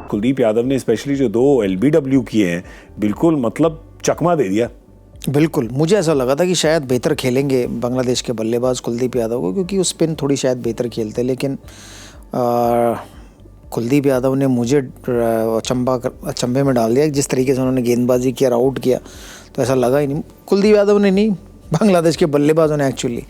कुलदीप यादव ने स्पेशली जो 2 LBW किए हैं, बिल्कुल मतलब चकमा दे दिया। बिल्कुल, मुझे ऐसा लगा था कि शायद बेहतर खेलेंगे बांग्लादेश के बल्लेबाज कुलदीप यादव को, क्योंकि वो स्पिन थोड़ी शायद बेहतर खेलते, लेकिन कुलदीप यादव ने मुझे अचंभे में डाल दिया। जिस तरीके से उन्होंने गेंदबाजी किया, आउट किया, तो ऐसा लगा ही नहीं। कुलदीप यादव ने नहीं, बांग्लादेश के बल्लेबाजों ने एक्चुअली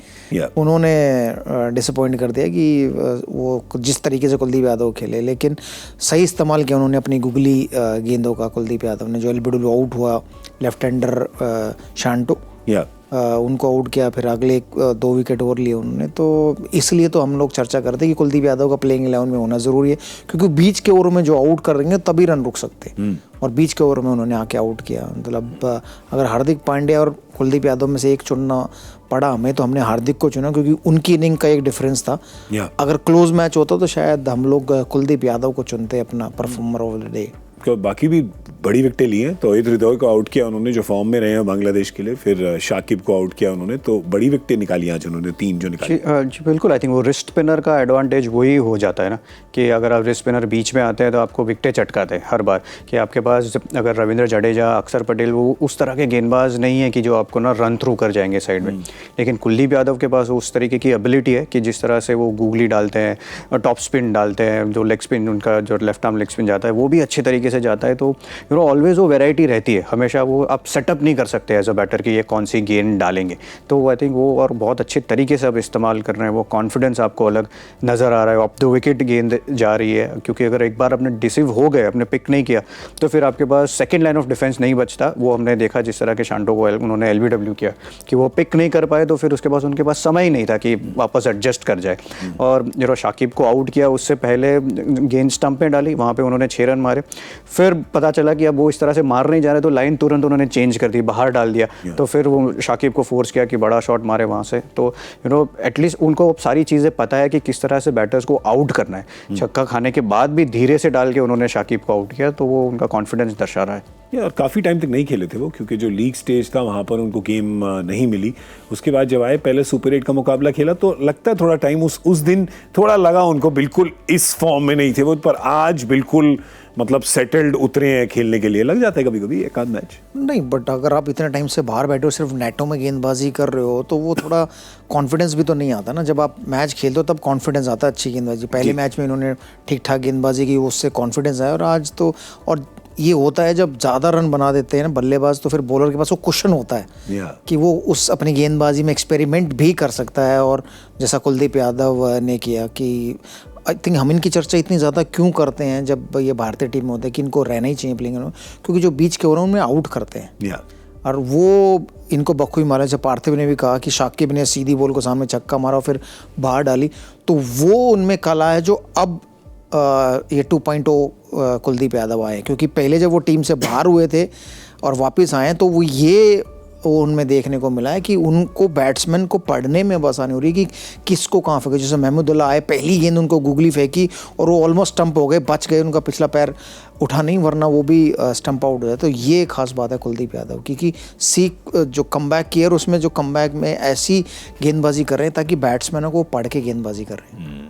उन्होंने डिसअपॉइंट कर दिया कि वो जिस तरीके से कुलदीप यादव खेले, लेकिन सही इस्तेमाल किया उन्होंने अपनी गुगली गेंदों का। कुलदीप यादव ने जो LBW आउट हुआ, लेफ्ट हैंडर शांटो, उनको आउट किया, फिर अगले 2 विकेट और लिए उन्होंने। तो इसलिए तो हम लोग चर्चा करते हैं कि कुलदीप यादव का प्लेइंग 11 में होना ज़रूरी है, क्योंकि बीच के ओवरों में जो आउट कर रहे हैं तभी रन रुक सकते हैं, और बीच के ओवर में उन्होंने आके आउट किया। मतलब अगर हार्दिक पांड्या और कुलदीप यादव में से एक चुनना पड़ा हमें, तो हमने हार्दिक को चुना, क्योंकि उनकी इनिंग का एक डिफरेंस था। अगर क्लोज मैच होता तो शायद हम लोग कुलदीप यादव को चुनते अपना परफॉर्मर ऑफ द डे। बाकी भी बड़ी विकेटें ली हैं, तो तौहीद हृदय को आउट किया उन्होंने, जो फॉर्म में रहे हैं बांग्लादेश के लिए, फिर शाकिब को आउट किया उन्होंने, तो बड़ी विकेटें निकाली आज उन्होंने, 3 जो निकाली। जी बिल्कुल, आई थिंक वो रिस्ट स्पिनर का एडवांटेज वही हो जाता है ना, कि अगर आप रिस्ट स्पिनर बीच में आते हैं तो आपको विकेटें चटकाते हैं हर बार, कि आपके पास अगर रविंद्र जडेजा, अक्षर पटेल, वो उस तरह के गेंदबाज नहीं है कि जो आपको ना रन थ्रू कर जाएंगे साइड में, लेकिन कुलदीप यादव के पास उस तरीके की एबिलिटी है कि जिस तरह से वो गूगली डालते हैं, टॉप स्पिन डालते हैं, जो लेग स्पिन उनका जो लेफ्ट आर्म लेग स्पिन जाता है वो भी अच्छे तरीके से जाता है। तो ऑलवेज वो वैरायटी रहती है, हमेशा वो आप सेटअप नहीं कर सकते एज अ बैटर कि ये कौन सी गेंद डालेंगे। तो आई थिंक वो और बहुत अच्छे तरीके से आप इस्तेमाल कर रहे हैं, वो कॉन्फिडेंस आपको अलग नज़र आ रहा है। ऑफ द विकेट गेंद जा रही है, क्योंकि अगर एक बार आपने डिसीव हो गए, आपने पिक नहीं किया, तो फिर आपके पास सेकंड लाइन ऑफ डिफेंस नहीं बचता। वो हमने देखा जिस तरह के शांटो को उन्होंने LBW किया कि वो पिक नहीं कर पाए, तो फिर उसके पास उनके पास समय ही नहीं था कि वापस एडजस्ट कर जाए। और जो शाकिब को आउट किया, उससे पहले गेंद स्टंप में डाली, वहाँ पर उन्होंने 6 रन मारे। फिर पता चला कि अब वो इस तरह से मार नहीं जा रहे, तो लाइन तुरंत उन्होंने चेंज कर दी, बाहर डाल दिया। तो फिर वो शाकिब को फोर्स किया कि बड़ा शॉट मारे वहाँ से। तो एटलीस्ट उनको सारी चीज़ें पता है कि किस तरह से बैटर्स को आउट करना है। छक्का खाने के बाद भी धीरे से डाल के उन्होंने शाकिब को आउट किया, तो वो उनका कॉन्फिडेंस दर्शा रहा है। और काफ़ी टाइम तक नहीं खेले थे वो, क्योंकि जो लीग स्टेज था वहाँ पर उनको गेम नहीं मिली। उसके बाद जब आए, पहले सुपर 8 का मुकाबला खेला, तो लगता है थोड़ा टाइम उस दिन थोड़ा लगा उनको, बिल्कुल इस फॉर्म में नहीं थे वो, पर आज बिल्कुल मतलब सेटल्ड उतरे हैं खेलने के लिए। लग जाता है कभी कभी एक आध मैच नहीं, बट अगर आप इतने टाइम से बाहर बैठे हो, सिर्फ नेटों में गेंदबाजी कर रहे हो, तो वो थोड़ा कॉन्फिडेंस भी तो नहीं आता ना। जब आप मैच खेलते हो तब कॉन्फिडेंस आता है अच्छी गेंदबाजी। पहले मैच में इन्होंने ठीक ठाक गेंदबाजी की, उससे कॉन्फिडेंस आया। और आज तो, और ये होता है जब ज़्यादा रन बना देते हैं ना बल्लेबाज, तो फिर बॉलर के पास वो क्वेश्चन होता है कि वो उस अपनी गेंदबाजी में एक्सपेरिमेंट भी कर सकता है। और जैसा कुलदीप यादव ने किया, कि आई थिंक हम इनकी चर्चा इतनी ज़्यादा क्यों करते हैं जब ये भारतीय टीम में होते हैं, कि इनको रहना ही चाहिए प्लेइंग, क्योंकि जो बीच के ओवर उनमें आउट करते हैं, और वो इनको बखूबी मारा। जब पार्थिव ने भी कहा कि शाकिब ने सीधी बॉल को सामने छक्का मारा और फिर बाहर डाली, तो वो उनमें कला है जो अब ये 2.0 कुलदीप यादव आए। क्योंकि पहले जब वो टीम से बाहर हुए थे और वापस आए, तो वो ये उनमें देखने को मिला है कि उनको बैट्समैन को पढ़ने में बस आनी हो रही है कि किसको कहाँ फेंके। जैसे महमूदुल्लाह आए, पहली गेंद उनको गूगली फेंकी और वो ऑलमोस्ट स्टंप हो गए, बच गए, उनका पिछला पैर उठा नहीं, वरना वो भी स्टंप आउट हो जाए। तो ये खास बात है कुलदीप यादव की, कि जो कमबैक किया, उसमें जो कमबैक में ऐसी गेंदबाजी कर रहे हैं ताकि बैट्समैनों को पढ़ के गेंदबाजी कर रहे हैं।